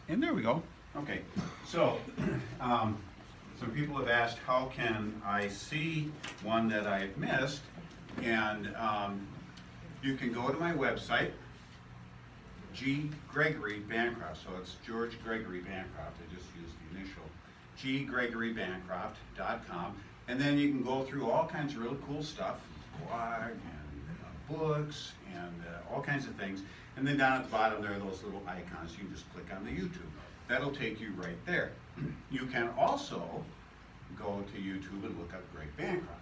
And there we go. Okay, so some people have asked, how can I see one that I've missed? And you can go to my website, G. Gregory Bancroft. So it's George Gregory Bancroft. I just used the initial. GGregoryBancroft.com. And then you can go through all kinds of really cool stuff, blog and books and all kinds of things. And then down at the bottom there are those little icons. You can just click on the YouTube. That'll take you right there. You can also go to YouTube and look up Greg Bancroft.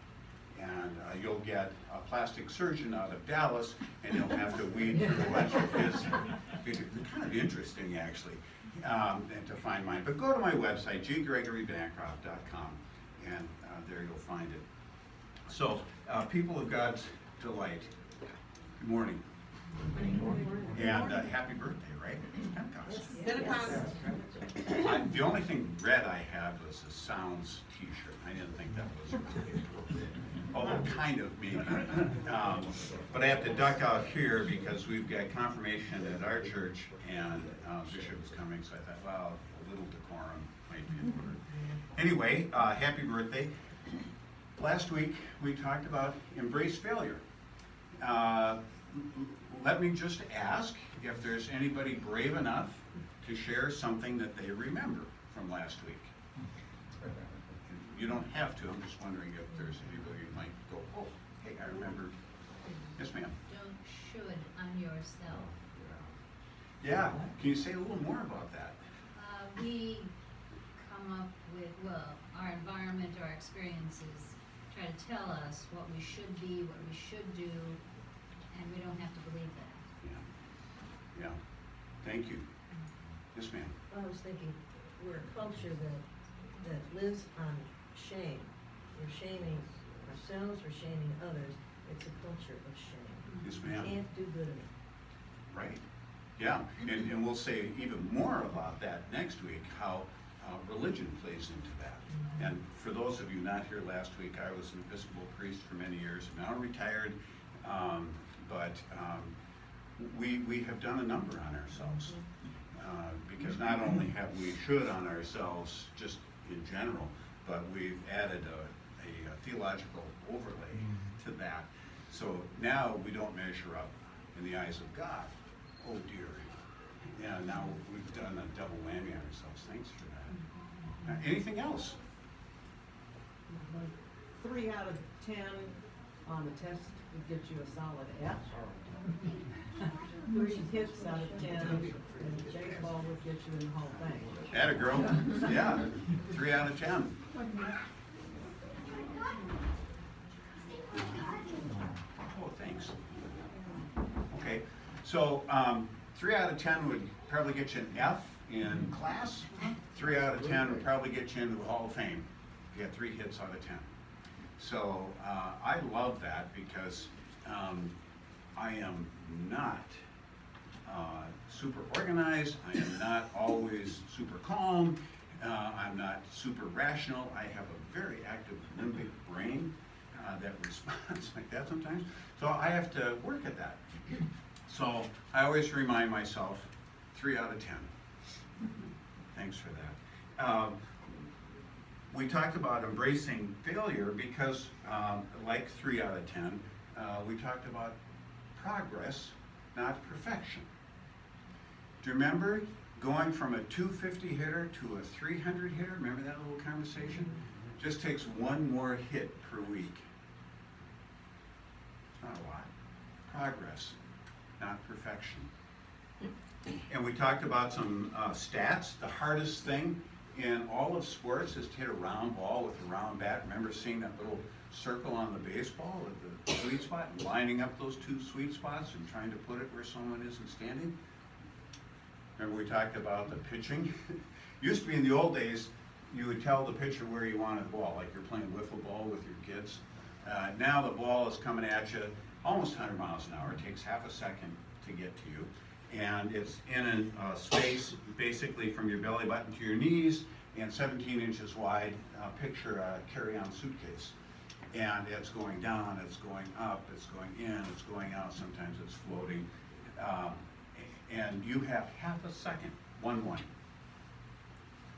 And you'll get a plastic surgeon out of Dallas, and you'll have to weed through a bunch of his. It's kind of interesting, actually, and to find mine. But go to my website, GGregoryBancroft.com, and there you'll find it. So, people of God's delight, good morning. And happy birthday, right? Pentecost. The only thing red I had was a Sounds t-shirt. I didn't think that was really appropriate. Although kind of maybe. But I have to duck out here because we've got confirmation at our church and Bishop is coming, so I thought, well, a little decorum might be in order. Anyway, happy birthday. Last week we talked about embrace failure. Let me just ask if there's anybody brave enough to share something that they remember from last week. You don't have to. I'm just wondering if there's anybody who might go, oh, hey, I remember. Yes, ma'am. Don't should on yourself. Yeah. Can you say a little more about that? We come up with, well, our environment, our experiences try to tell us what we should be, what we should do, and we don't have to believe that. Yeah. Thank you. Yes, ma'am. I was thinking, we're a culture that lives on shame. We're shaming ourselves, we're shaming others. It's a culture of shame. Yes, ma'am. You can't do good enough. Right. Yeah. And we'll say even more about that next week, how religion plays into that. And for those of you not here last week, I was an Episcopal priest for many years, now retired, but we have done a number on ourselves. Because not only have we should on ourselves just in general, but we've added a theological overlay to that. So now we don't measure up in the eyes of God. Oh dear. Yeah, now we've done a double whammy on ourselves. Thanks for that. Anything else? 3 out of 10 on the test would get you a solid F. 3 hits out of 10 and baseball would get you in the Hall of Fame. Atta girl. Yeah. 3 out of 10. Oh, thanks. Okay. So 3 out of 10 would probably get you an F in class. 3 out of 10 would probably get you into the Hall of Fame if you had 3 hits out of 10. So I love that because I am not super organized. I am not always super calm. I'm not super rational. I have a very active limbic brain that responds like that sometimes. So I have to work at that. So I always remind myself, 3 out of 10. Thanks for that. We talked about embracing failure because, like 3 out of 10, we talked about progress, not perfection. Do you remember going from a 250 hitter to a 300 hitter? Remember that little conversation? Just takes one more hit per week. It's not a lot. Progress, not perfection. And we talked about some stats. The hardest thing in all of sports is to hit a round ball with a round bat. Remember seeing that little circle on the baseball with the sweet spot, and lining up those 2 sweet spots and trying to put it where someone isn't standing? Remember we talked about the pitching? Used to be in the old days, you would tell the pitcher where you wanted the ball, like you're playing wiffle ball with your kids. Now the ball is coming at you almost 100 miles an hour. It takes half a second to get to you. And it's in a space basically from your belly button to your knees and 17 inches wide. Picture a carry-on suitcase. And it's going down, it's going up, it's going in, it's going out, sometimes it's floating. And you have half a second, 1-1,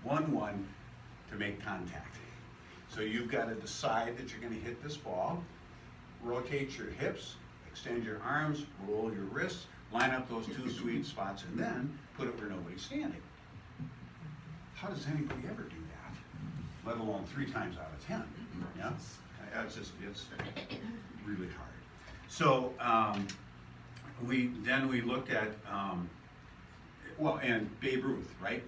1-1 to make contact. So you've got to decide that you're going to hit this ball, rotate your hips, extend your arms, roll your wrists, line up those two sweet spots, and then put it where nobody's standing. How does anybody ever do that? Let alone 3 times out of 10. Yeah, it's really hard. So we looked at and Babe Ruth, right?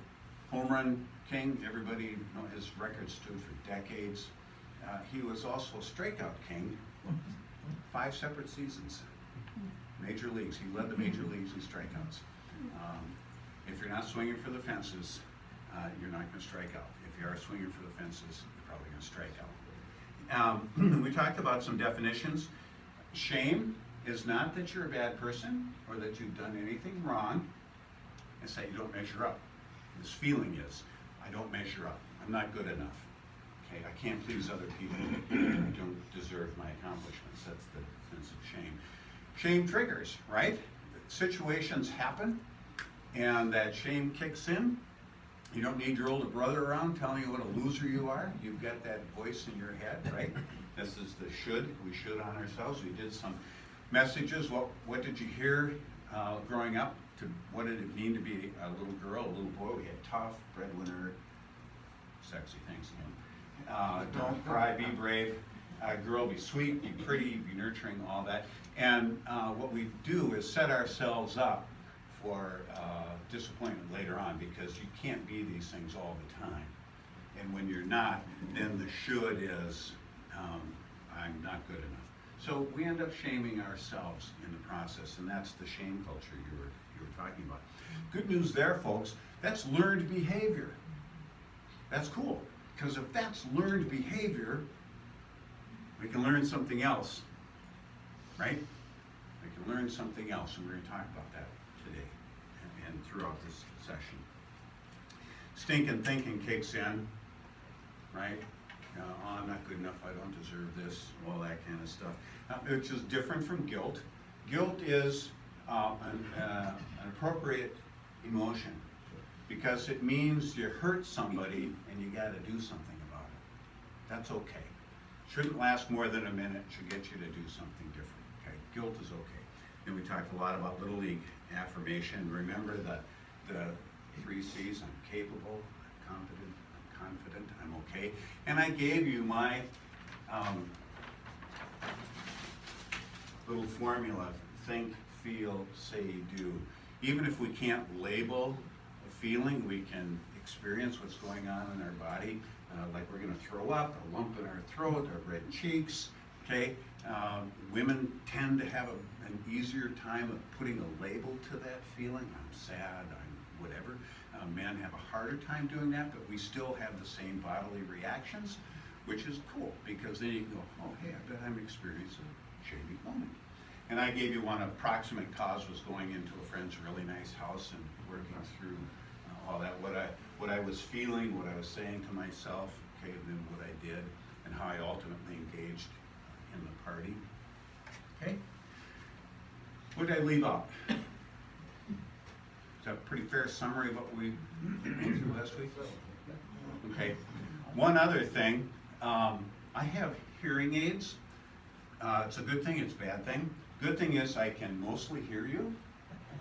Home run king. Everybody know his record stood for decades. He was also a strikeout king. 5 separate seasons. Major leagues. He led the major leagues in strikeouts. If you're not swinging for the fences, you're not going to strike out. If you are swinging for the fences, you're probably going to strike out. We talked about some definitions. Shame is not that you're a bad person or that you've done anything wrong. It's that you don't measure up. This feeling is, I don't measure up. I'm not good enough. Okay, I can't please other people. I don't deserve my accomplishments. That's the sense of shame. Shame triggers, right? Situations happen, and that shame kicks in. You don't need your older brother around telling you what a loser you are. You've got that voice in your head, right? This is the should. We should on ourselves. We did some messages. What did you hear growing up? What did it mean to be a little girl, a little boy? We had tough, breadwinner, sexy things. Don't cry, be brave. Girl, be sweet, be pretty, be nurturing, all that. And what we do is set ourselves up for disappointment later on, because you can't be these things all the time. And when you're not, then the should is, I'm not good enough. So we end up shaming ourselves in the process, and that's the shame culture you were talking about. Good news there, folks, that's learned behavior. That's cool, because if that's learned behavior, we can learn something else, right? We can learn something else, and we're going to talk about that today and throughout this session. Stinking thinking kicks in, right? Oh, I'm not good enough, I don't deserve this, all that kind of stuff, which is different from guilt. Guilt is an appropriate emotion, because it means you hurt somebody and you got to do something about it. That's okay. Shouldn't last more than a minute, should get you to do something different. Okay, guilt is okay. And we talked a lot about Little League affirmation. Remember the 3 C's: I'm capable, I'm confident, I'm okay. And I gave you my little formula: think, feel, say, do. Even if we can't label a feeling, we can experience what's going on in our body. Like we're going to throw up, a lump in our throat, our red cheeks. Okay, women tend to have an easier time of putting a label to that feeling. I'm sad, I'm whatever. Men have a harder time doing that, but we still have the same bodily reactions, which is cool, because then you can go, oh, hey, I bet I'm experiencing a shaming moment. And I gave you one approximate cause was going into a friend's really nice house and working through all that, what I was feeling, what I was saying to myself, okay, and then what I did, and how I ultimately engaged in the party. Okay? What did I leave out? Is that a pretty fair summary of what we went through last week? Okay. One other thing, I have hearing aids. It's a good thing, it's a bad thing. Good thing is I can mostly hear you.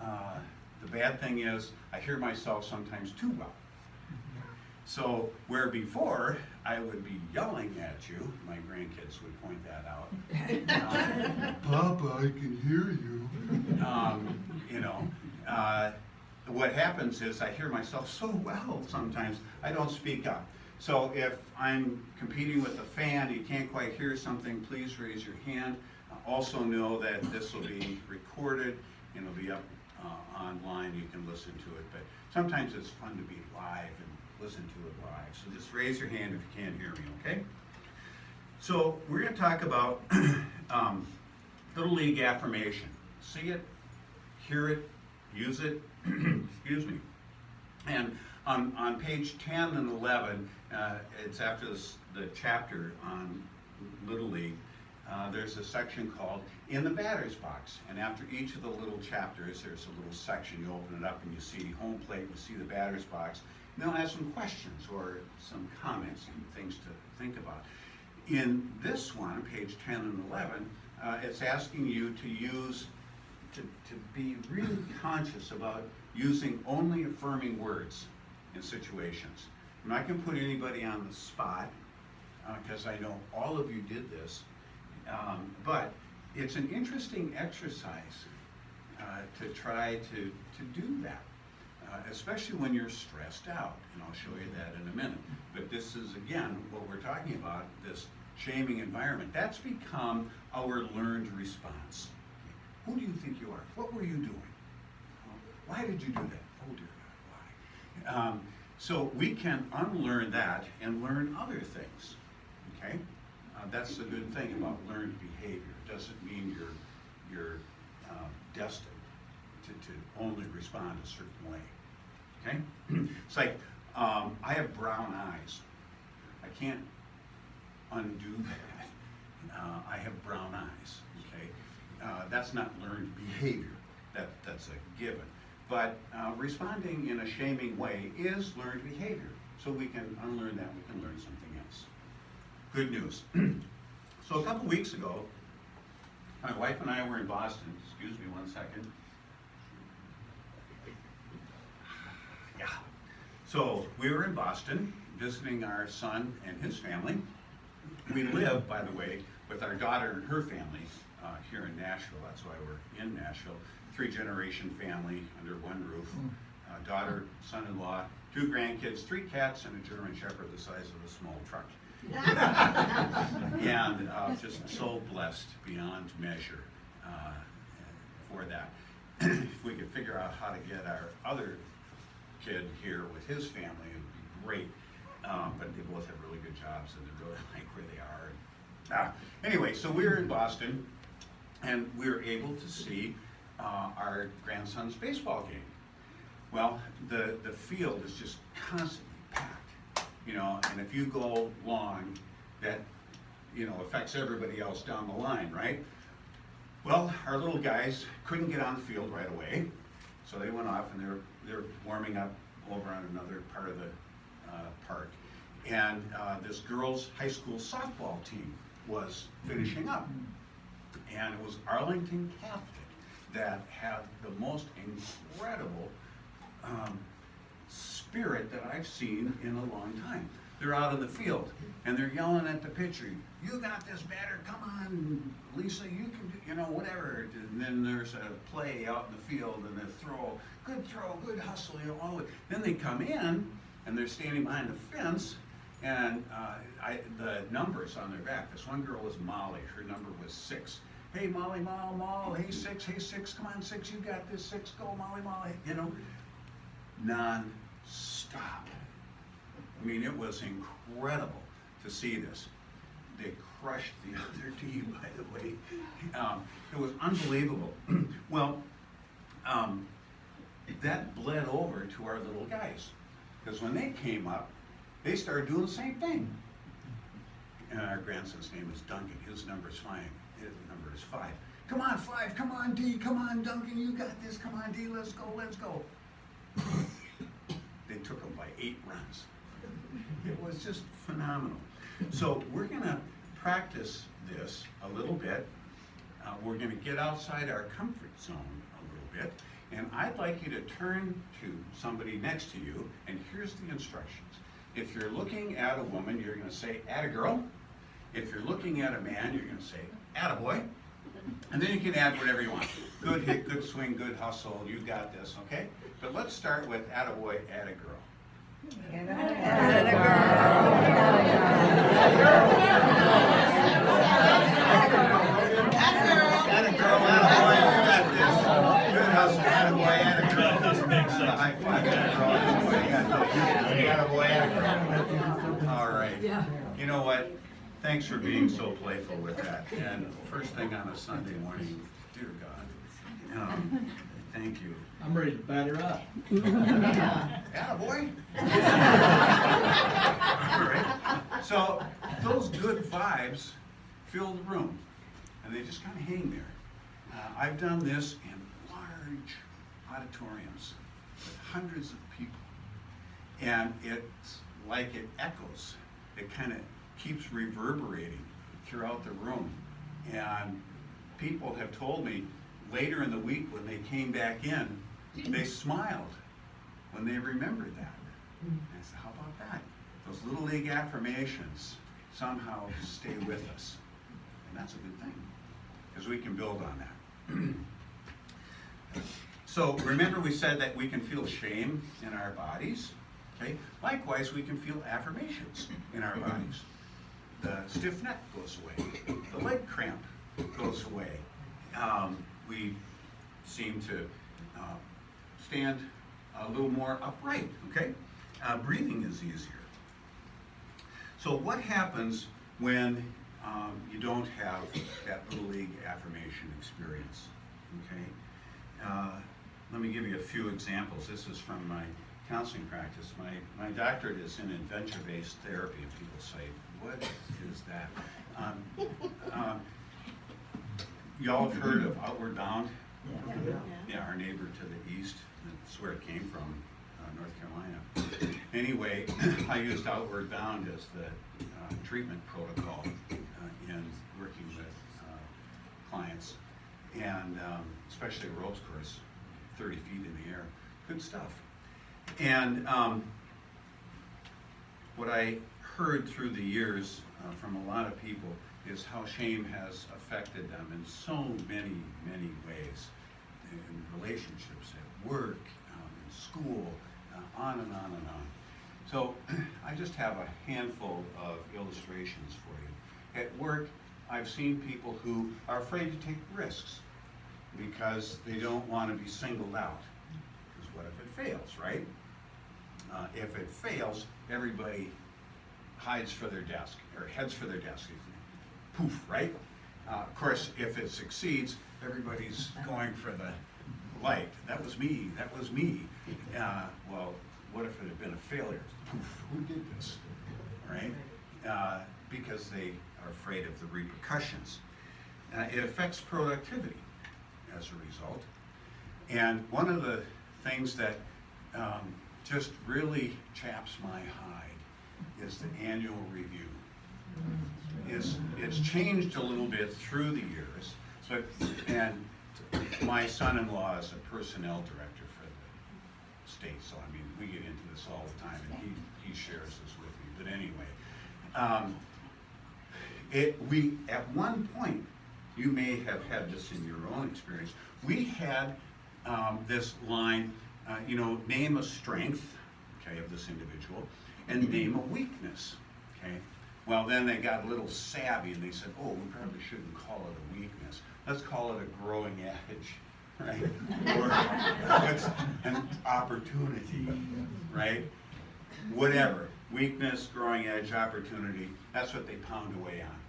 The bad thing is I hear myself sometimes too well. So where before I would be yelling at you, my grandkids would point that out. Papa, I can hear you. What happens is I hear myself so well sometimes I don't speak up. So if I'm competing with a fan, you can't quite hear something, please raise your hand. Also know that this will be recorded and it'll be up online, you can listen to it, but sometimes it's fun to be live and listen to it live. So just raise your hand if you can't hear me, okay? So we're going to talk about Little League affirmation. See it, hear it, use it, excuse me. And on page 10 and 11, it's after the chapter on Little League, there's a section called In the Batter's Box. And after each of the little chapters, there's a little section. You open it up and you see home plate, you see the batter's box, And they'll have some questions or some comments and things to think about. In this one, page 10 and 11, it's asking you to use, to be really conscious about using only affirming words in situations. I'm not going to put anybody on the spot, because I know all of you did this, but it's an interesting exercise to try to do that, especially when you're stressed out, and I'll show you that in a minute. But this is, again, what we're talking about, this shaming environment. That's become our learned response. Who do you think you are? What were you doing? Why did you do that? Oh dear God, why? So we can unlearn that and learn other things, okay? That's the good thing about learned behavior. It doesn't mean you're destined to only respond a certain way, okay? It's like, I have brown eyes. I can't undo that. I have brown eyes, okay? That's not learned behavior. That's a given. But responding in a shaming way is learned behavior. So we can unlearn that, we can learn something else. Good news. So a couple weeks ago, my wife and I were in Boston. Excuse me one second. Yeah. So we were in Boston visiting our son and his family. We live, by the way, with our daughter and her family here in Nashville. That's why we're in Nashville. 3-generation family under one roof. Daughter, son-in-law, 2 grandkids, 3 cats, and a German Shepherd the size of a small truck. And just so blessed beyond measure for that. If we could figure out how to get our other kid here with his family, it would be great. But they both have really good jobs and they really like where they are. Anyway, so we were in Boston and we were able to see our grandson's baseball game. Well, the field is just constantly packed, you know, and if you go long, that, you know, affects everybody else down the line, right? Well, our little guys couldn't get on the field right away, so they went off and they're warming up over on another part of the park. And this girls' high school softball team was finishing up, and it was Arlington Catholic that had the most incredible spirit that I've seen in a long time. They're out in the field and they're yelling at the pitcher, "You got this batter, come on, Lisa, you can do," you know, whatever. And then there's a play out in the field and a throw, good hustle, you know, all the way. Then they come in and they're standing behind the fence, and the numbers on their back. This one girl was Molly, her number was 6. "Hey Molly, Mall, hey 6, come on 6, you got this 6, go Molly," you know, non-stop. I mean, it was incredible to see this. They crushed the other team, by the way. It was unbelievable. Well, that bled over to our little guys, because when they came up, they started doing the same thing. And our grandson's name is Duncan. His number is 5. His number is 5. "Come on, 5. Come on, D. Come on, Duncan. You got this. Come on, D. Let's go." They took them by 8 runs. It was just phenomenal. So we're going to practice this a little bit. We're going to get outside our comfort zone a little bit. And I'd like you to turn to somebody next to you, and here's the instructions. If you're looking at a woman, you're going to say, "Atta-girl." If you're looking at a man, you're going to say, "Atta-boy." And then you can add whatever you want. Good hit, good swing, good hustle, you got this, okay? But let's start with atta-boy, atta-girl. Atta-girl, atta-boy, you got this. Good hustle, atta-boy, atta-girl. High five, atta-girl, atta-boy, you got this. Atta-boy, atta-girl. All right. You know what? Thanks for being so playful with that. And first thing on a Sunday morning, dear God, thank you. I'm ready to batter up. Attaboy. All right. So those good vibes fill the room, and they just kind of hang there. I've done this in large auditoriums with hundreds of people, And it's like it echoes. It kind of keeps reverberating throughout the room. And people have told me later in the week when they came back in, they smiled when they remembered that. And I said, how about that? Those little league affirmations somehow stay with us. And that's a good thing, because we can build on that. So remember we said that we can feel shame in our bodies. Okay? Likewise, we can feel affirmations in our bodies. The stiff neck goes away. The leg cramp goes away. We seem to stand a little more upright, okay? Breathing is easier. So what happens when you don't have that little league affirmation experience, okay? Let me give you a few examples. This is from my counseling practice. My doctorate is in adventure-based therapy, and people say, what is that? Y'all have heard of Outward Bound? Yeah, our neighbor to the east. That's where it came from, North Carolina. Anyway, I used Outward Bound as the treatment protocol in working with clients, and especially a ropes course, 30 feet in the air. Good stuff. And what I heard through the years from a lot of people is how shame has affected them in so many, many ways, in relationships, at work, in school, on and on and on. So I just have a handful of illustrations for you. At work, I've seen people who are afraid to take risks because they don't want to be singled out. Because what if it fails, right? If it fails, everybody hides for their desk, or heads for their desk. Poof, right? Of course, if it succeeds, everybody's going for the light. That was me, that was me. Well, what if it had been a failure? Poof, who did this, right? Because they are afraid of the repercussions. It affects productivity as a result. And one of the things that just really chaps my hide is the annual review. It's changed a little bit through the years, and my son-in-law is a personnel director for the state, so I mean, we get into this all the time, and he shares this with me. But anyway, we at one point, you may have had this in your own experience. We had this line, name a strength, okay, of this individual, and name a weakness, okay. Well, then they got a little savvy and they said, oh, we probably shouldn't call it a weakness. Let's call it a growing edge, right? Or it's an opportunity, right? Whatever, weakness, growing edge, opportunity, that's what they pound away on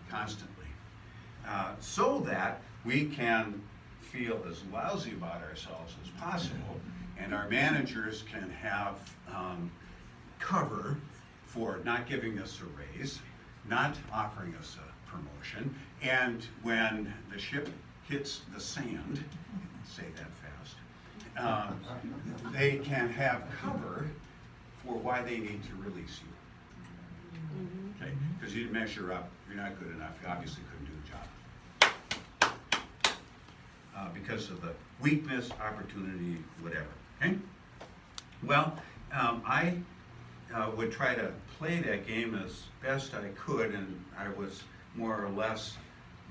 constantly. So that we can feel as lousy about ourselves as possible, and our managers can have cover for not giving us a raise, not offering us a promotion, and when the ship hits the sand, say that fast, they can have cover for why they need to release you. Okay, because you didn't measure up, you're not good enough, you obviously couldn't do the job. Because of the weakness, opportunity, whatever, okay? Well, I would try to play that game as best I could, and I was more or less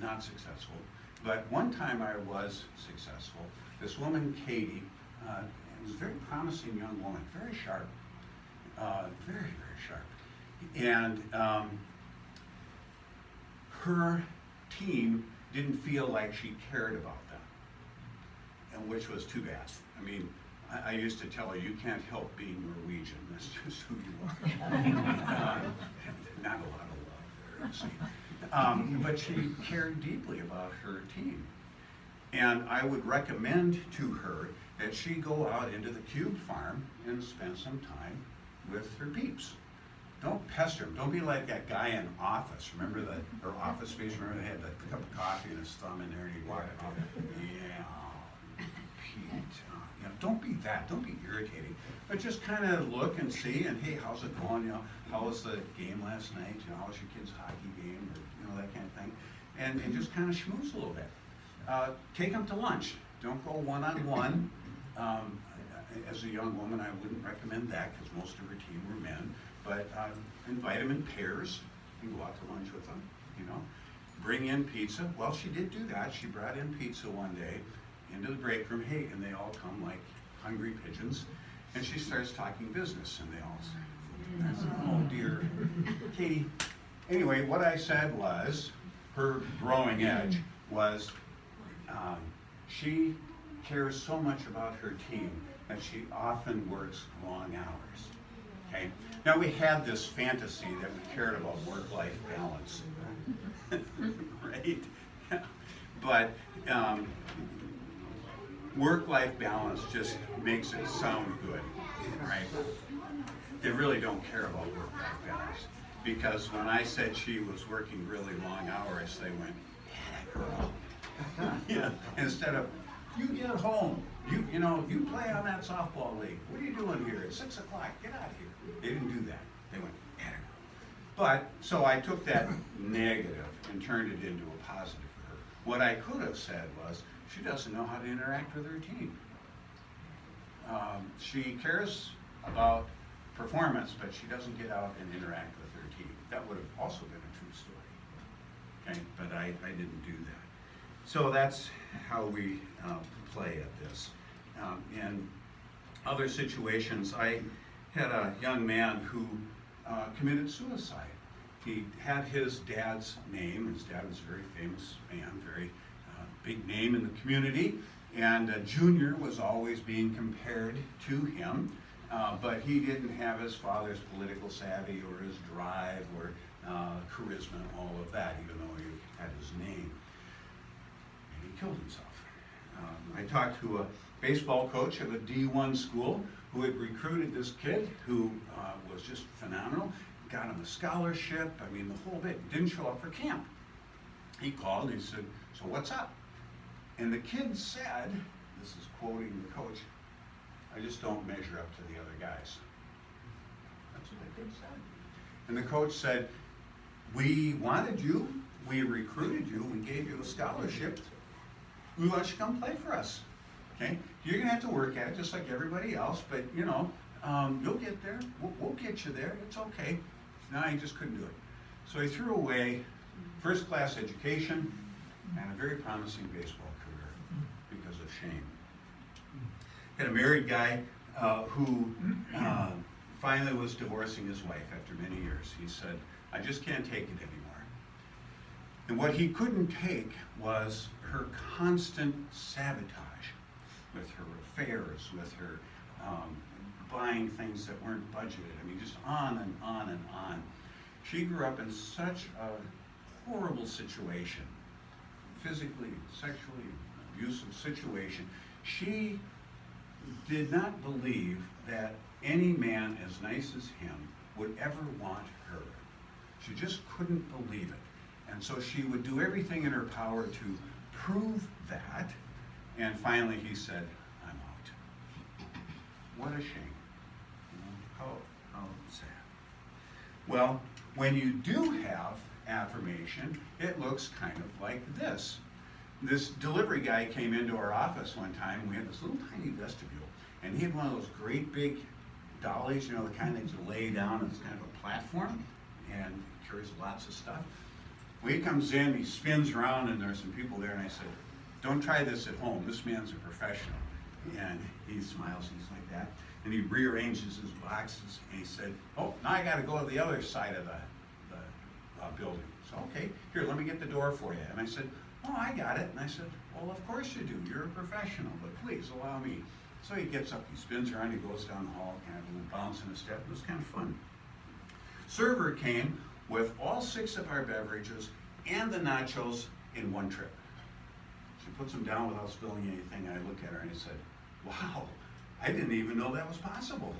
not successful. But one time I was successful. This woman, Katie, was a very promising young woman, very sharp, very, very sharp. And her team didn't feel like she cared about them, and which was too bad. I mean, I used to tell her, you can't help being Norwegian, that's just who you are. Not a lot of love there, see. But she cared deeply about her team. And I would recommend to her that she go out into the cube farm and spend some time with her peeps. Don't pester them. Don't be like that guy in Office. Remember her Office Space? Remember they had the cup of coffee and his thumb in there and he'd walk out. Yeah, Pete. Don't be that. Don't be irritated. irritating. But just kind of look and see, and hey, how's it going? You know, how was the game last night? You know, how was your kid's hockey game, or you know, that kind of thing. And just kind of schmooze a little bit. Take them to lunch. Don't go one-on-one. As a young woman, I wouldn't recommend that because most of her team were men. But invite them in pairs and go out to lunch with them. You know, bring in pizza. Well, she did do that. She brought in pizza one day into the break room. Hey, and they all come like hungry pigeons. And she starts talking business, and they all say, I said, "Oh dear, Katie." Anyway, what I said was, her growing edge was, she cares so much about her team that she often works long hours. Okay. Now we had this fantasy that we cared about work-life balance, right? But work-life balance just makes it sound good, right? They really don't care about work-life balance, because when I said she was working really long hours, they went, "Yeah, girl." Yeah. Instead of, "You get home, you know, you play on that softball league. What are you doing here at 6 o'clock? Get out of here." They didn't do that. They went, "Yeah, girl." But so I took that negative and turned it into a positive for her. What I could have said was, she doesn't know how to interact with her team. She cares about performance, but she doesn't get out and interact with her team. That would have also been a true story. Okay, but I didn't do that. So that's how we play at this. In other situations, I had a young man who committed suicide. He had his dad's name. His dad was a very famous man, very big name in the community, and Junior was always being compared to him, but he didn't have his father's political savvy or his drive or charisma and all of that, even though he had his name. And he killed himself. I talked to a baseball coach of a D1 school who had recruited this kid who was just phenomenal, got him a scholarship, I mean the whole bit, didn't show up for camp. He called and he said, "So what's up?" And the kid said, this is quoting the coach, "I just don't measure up to the other guys." That's what the kid said. And the coach said, "We wanted you, we recruited you, we gave you a scholarship, we want you to come play for us. Okay? You're gonna have to work at it just like everybody else, but you know, you'll get there, we'll get you there, it's okay." No, he just couldn't do it. So he threw away first-class education and a very promising baseball career because of shame. Had a married guy who finally was divorcing his wife after many years. He said, "I just can't take it anymore." And what he couldn't take was her constant sabotage with her affairs, with her buying things that weren't budgeted. I mean, just on and on and on. She grew up in such a horrible situation, physically, sexually abusive situation. She did not believe that any man as nice as him would ever want her. She just couldn't believe it. And so she would do everything in her power to prove that. And finally he said, "I'm out." What a shame. You know, how sad. Well, when you do have affirmation, it looks kind of like this. This delivery guy came into our office one time, and we had this little tiny vestibule, and he had one of those great big dollies, you know, the kind that you lay down, it's kind of a platform, and carries lots of stuff. Well, he comes in, he spins around, and there's some people there, and I said, "Don't try this at home, this man's a professional." And he smiles, and he's like that, and he rearranges his boxes, and he said, "Oh, now I gotta go to the other side of the building." So, "Okay, here, let me get the door for you." And I said, "Oh, I got it." And I said, "Well, of course you do, you're a professional, but please allow me." So he gets up, he spins around, he goes down the hall, kind of a little bounce in a step. It was kind of fun. Server came with all 6 of our beverages and the nachos in one trip. She puts them down without spilling anything. I look at her and I said, "Wow, I didn't even know that was possible.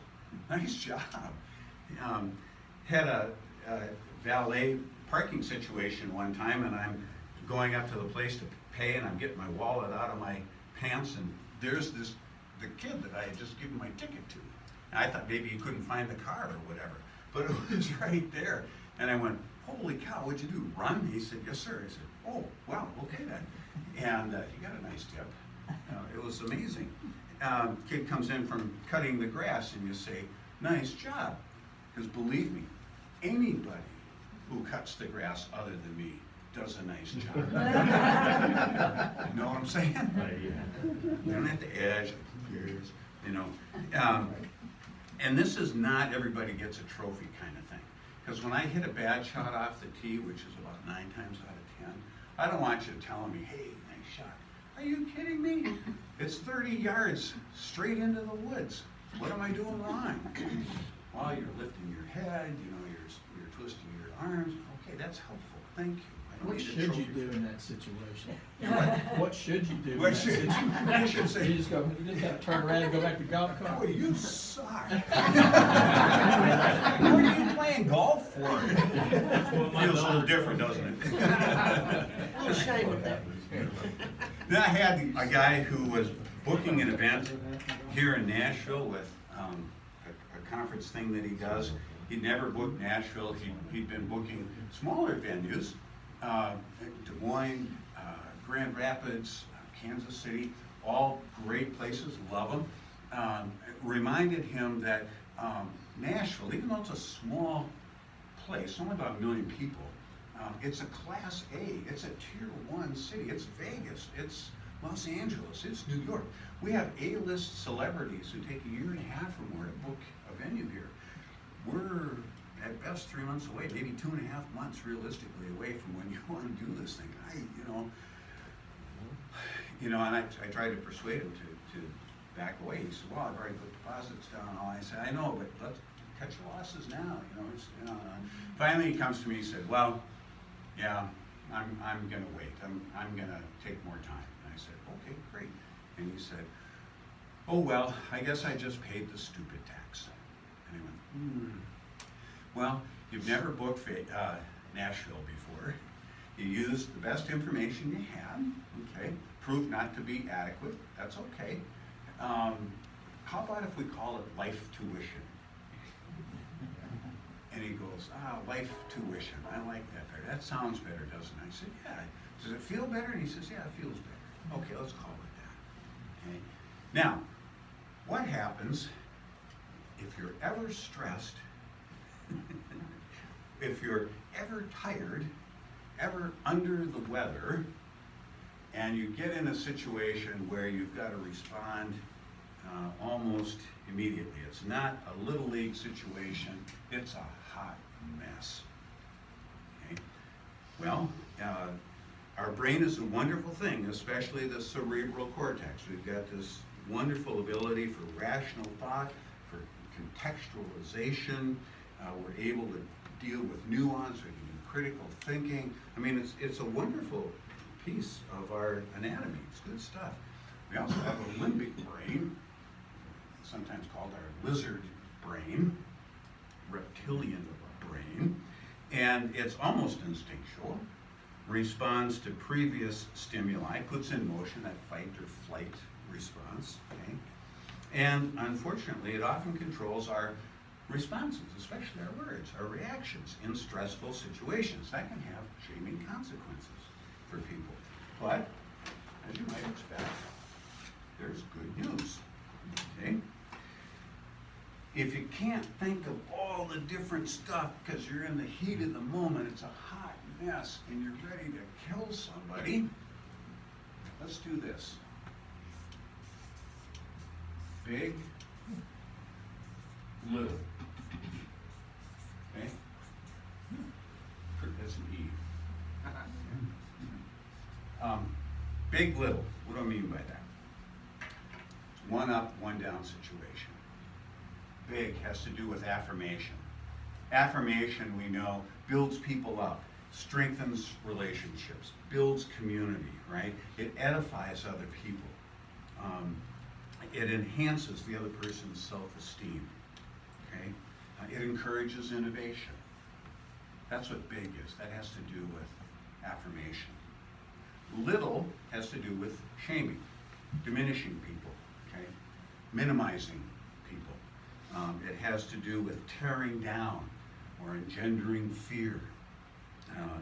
Nice job." Had a valet parking situation one time, and I'm going up to the place to pay, and I'm getting my wallet out of my pants, and there's this the kid that I had just given my ticket to. And I thought maybe you couldn't find the car or whatever, but it was right there. And I went, holy cow, what'd you do, run? He said, yes, sir. I said, oh, wow, okay then. And he got a nice tip. It was amazing. Kid comes in from cutting the grass and you say, nice job. Because believe me, anybody who cuts the grass other than me does a nice job. You know what I'm saying? You don't have to edge, who cares, you know. And this is not everybody gets a trophy kind of thing. Because when I hit a bad shot off the tee, which is about 9 times out of 10, I don't want you telling me, hey, nice shot. Are you kidding me? It's 30 yards straight into the woods. What am I doing wrong? Well, you're lifting your head, you know, you're twisting your arms. Okay, that's helpful. Thank you. I don't What need a should you trophy do for in that situation? What should you do in What that should- situation? I should say- You just gotta turn around and go back to golf cart. Boy, you suck. What are you playing golf for? Feels a little different, doesn't it? A little shy with that. Then I had a guy who was booking an event here in Nashville with a conference thing that he does. He'd never booked Nashville. He'd been booking smaller venues, Des Moines, Grand Rapids, Kansas City, all great places, love them. Reminded him that Nashville, even though it's a small place, only about 1 million people, it's a Class A, it's a Tier 1 city, it's Vegas, it's Los Angeles, it's New York. We have A-list celebrities who take 1.5 years or more to book a venue here. We're at best 3 months away, maybe 2.5 months realistically away from when you want to do this thing. And I tried to persuade him to back away. He said, well, I've already put deposits down and all. I said, I know, but let's cut your losses now. Finally, he comes to me, he said, well, yeah, I'm gonna wait. I'm gonna take more time. And I said, okay, great. And he said, oh, well, I guess I just paid the stupid tax. And I went, Well, you've never booked Nashville before. You used the best information you had, okay? Proved not to be adequate, that's okay. How about if we call it life tuition? And he goes, life tuition, I like that better. That sounds better, doesn't it? I said, yeah. Does it feel better? And he says, yeah, it feels better. Okay, let's call it that. Okay. Now, what happens if you're ever stressed, if you're ever tired, ever under the weather, and you get in a situation where you've got to respond almost immediately? It's not a little league situation, it's a hot mess. Okay? Well, our brain is a wonderful thing, especially the cerebral cortex. We've got this wonderful ability for rational thought, for contextualization. We're able to deal with nuance, we can do critical thinking. I mean, it's a wonderful piece of our anatomy. It's good stuff. We also have a limbic brain, sometimes called our lizard brain, reptilian brain, and it's almost instinctual, responds to previous stimuli, puts in motion that fight or flight response, okay? And unfortunately, it often controls our responses, especially our words, our reactions in stressful situations. That can have shaming consequences for people. But, as you might expect, there's good news, okay? If you can't think of all the different stuff because you're in the heat of the moment, it's a hot mess, and you're ready to kill somebody, let's do this. Big, little. Okay? That's an E. Big, little. What do I mean by that? It's one up, one down situation. Big has to do with affirmation. Affirmation, we know, builds people up, strengthens relationships, builds community, right? It edifies other people. It enhances the other person's self-esteem, okay? It encourages innovation. That's what big is. That has to do with affirmation. Little has to do with shaming, diminishing people, okay? minimizing people. It has to do with tearing down or engendering fear.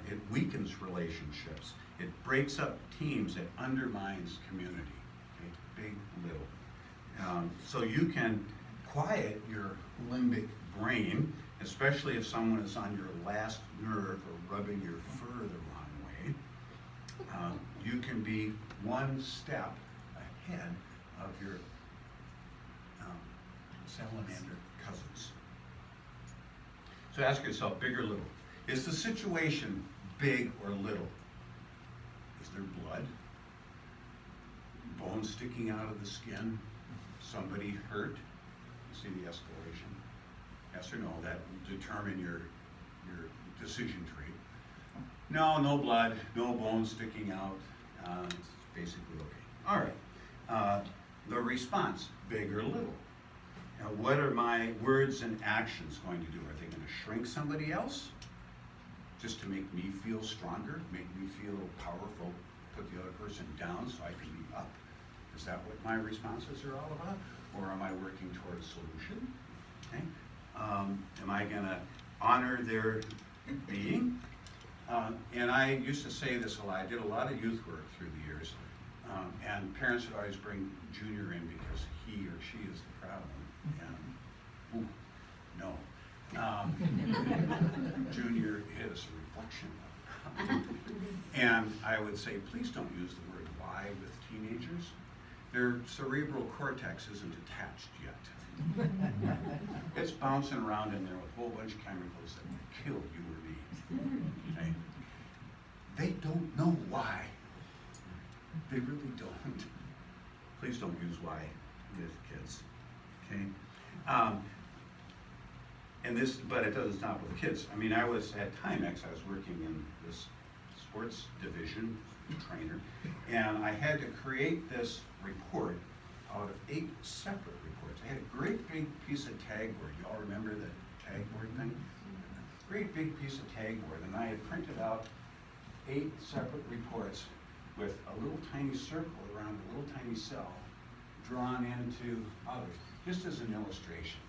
It weakens relationships. It breaks up teams. It undermines community. Okay? Big, little. So you can quiet your limbic brain, especially if someone is on your last nerve or rubbing your fur the wrong way. You can be one step ahead of your salamander cousins. So ask yourself, big or little? Is the situation big or little? Is there blood? Bones sticking out of the skin? Somebody hurt? You see the escalation? Yes or no? That will determine your decision tree. No, no blood, no bones sticking out. It's basically okay. All right. The response, big or little? Now, what are my words and actions going to do? Are they going to shrink somebody else? Just to make me feel stronger, make me feel powerful, put the other person down so I can be up? Is that what my responses are all about? Or am I working toward a solution? Okay. Am I going to honor their being? And I used to say this a lot. I did a lot of youth work through the years. And parents would always bring Junior in because he or she is the problem. And, ooh, no. Junior is a reflection of the problem. And I would say, please don't use the word why with teenagers. Their cerebral cortex isn't attached yet. It's bouncing around in there with a whole bunch of chemicals that would kill you or me. Okay? They don't know why. They really don't. Please don't use why with kids. Okay? But it doesn't stop with kids. I mean, I was at Timex, I was working in this sports division, trainer, and I had to create this report out of 8 separate reports. I had a great big piece of tagboard. You all remember the tagboard thing? Great big piece of tagboard, and I had printed out 8 separate reports with a little tiny circle around a little tiny cell drawn into others, just as an illustration.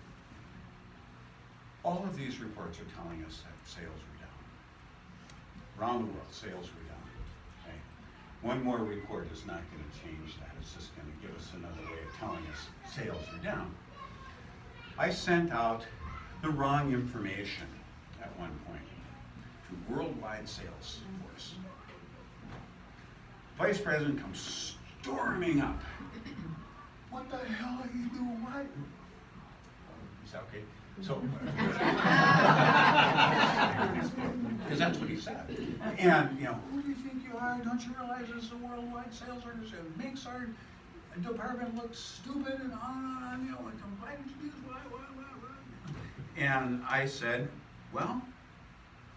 All of these reports are telling us that sales were down. Around the world, sales were down. Okay? One more report is not going to change that. It's just going to give us another way of telling us sales are down. I sent out the wrong information at one point to worldwide sales force. Vice President comes storming up. What the hell are you doing? What? Is that okay? So, because that's what he said. And, who do you think you are? Don't you realize this is a worldwide sales organization? It makes our department look stupid and on, and why did you do this? Why? And I said, well,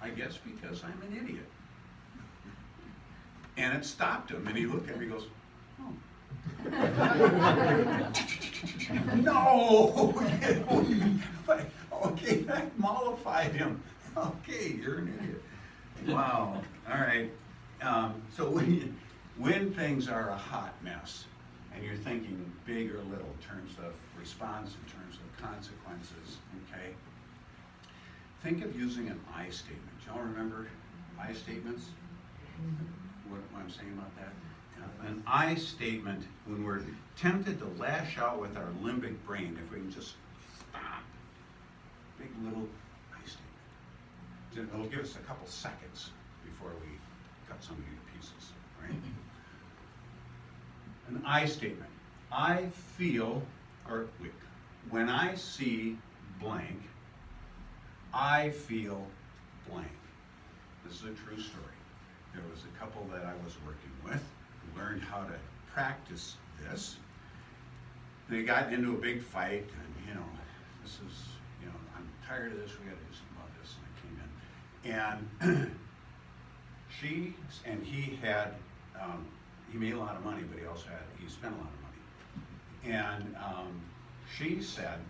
I guess because I'm an idiot. And it stopped him, and he looked at me and goes, oh. No! Okay, that mollified him. Okay, you're an idiot. Wow, all right. So when things are a hot mess, and you're thinking big or little in terms of response, in terms of consequences, okay, think of using an I statement. Do y'all remember I statements? What I'm saying about that? An I statement, when we're tempted to lash out with our limbic brain, if we can just stop, big little I statement. It'll give us a couple seconds before we cut somebody to pieces, right? An I statement. I feel, when I see blank, I feel blank. This is a true story. There was a couple that I was working with who learned how to practice this. They got into a big fight, and this is, I'm tired of this, we gotta do something about this, and I came in. And she and he had, he made a lot of money, but he spent a lot of money. And she said,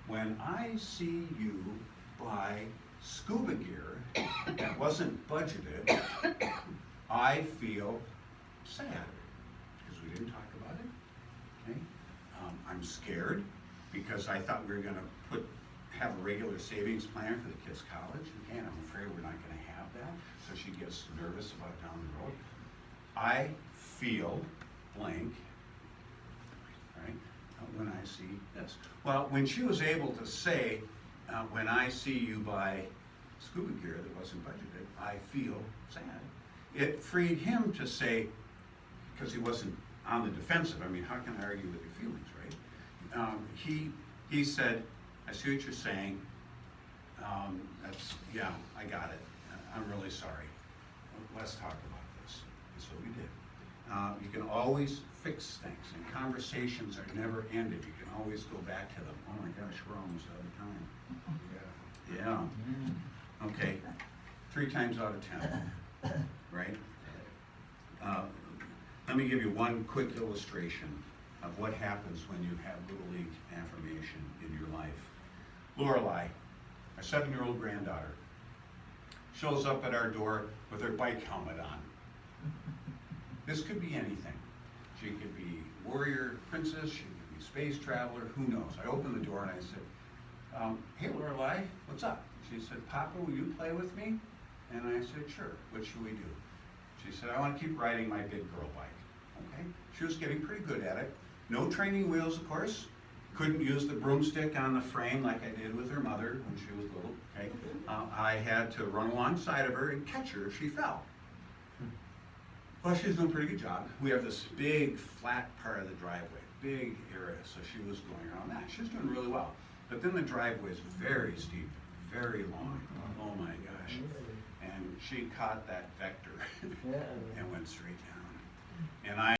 when I see you buy scuba gear that wasn't budgeted, I feel sad, because we didn't talk about it. Okay? I'm scared because I thought we were gonna have a regular savings plan for the kids' college. Again, I'm afraid we're not gonna have that, so she gets nervous about down the road. I feel blank, right, when I see this. Well, when she was able to say, when I see you buy scuba gear that wasn't budgeted, I feel sad. It freed him to say, because he wasn't on the defensive, I mean, how can I argue with your feelings, right? He said, I see what you're saying, yeah, I got it, I'm really sorry. Let's talk about this. That's what we did. You can always fix things, and conversations are never ended. You can always go back to them. Oh my gosh, we're almost out of time. Yeah. Okay, 3 times out of 10, right? Let me give you one quick illustration of what happens when you have Little League affirmation in your life. Lorelei, our 7-year-old granddaughter, shows up at our door with her bike helmet on. This could be anything. She could be warrior princess, she could be space traveler, who knows? I opened the door and I said, hey Lorelei, what's up? She said, Papa, will you play with me? And I said, sure, what should we do? She said, I want to keep riding my big girl bike. Okay, she was getting pretty good at it. No training wheels, of course. Couldn't use the broomstick on the frame like I did with her mother when she was little, okay? I had to run alongside of her and catch her if she fell. Well, she's doing a pretty good job. We have this big flat part of the driveway, big area, so she was going around that. She was doing really well. But then the driveway is very steep, very long. Oh my gosh. And she caught that vector and went straight down. And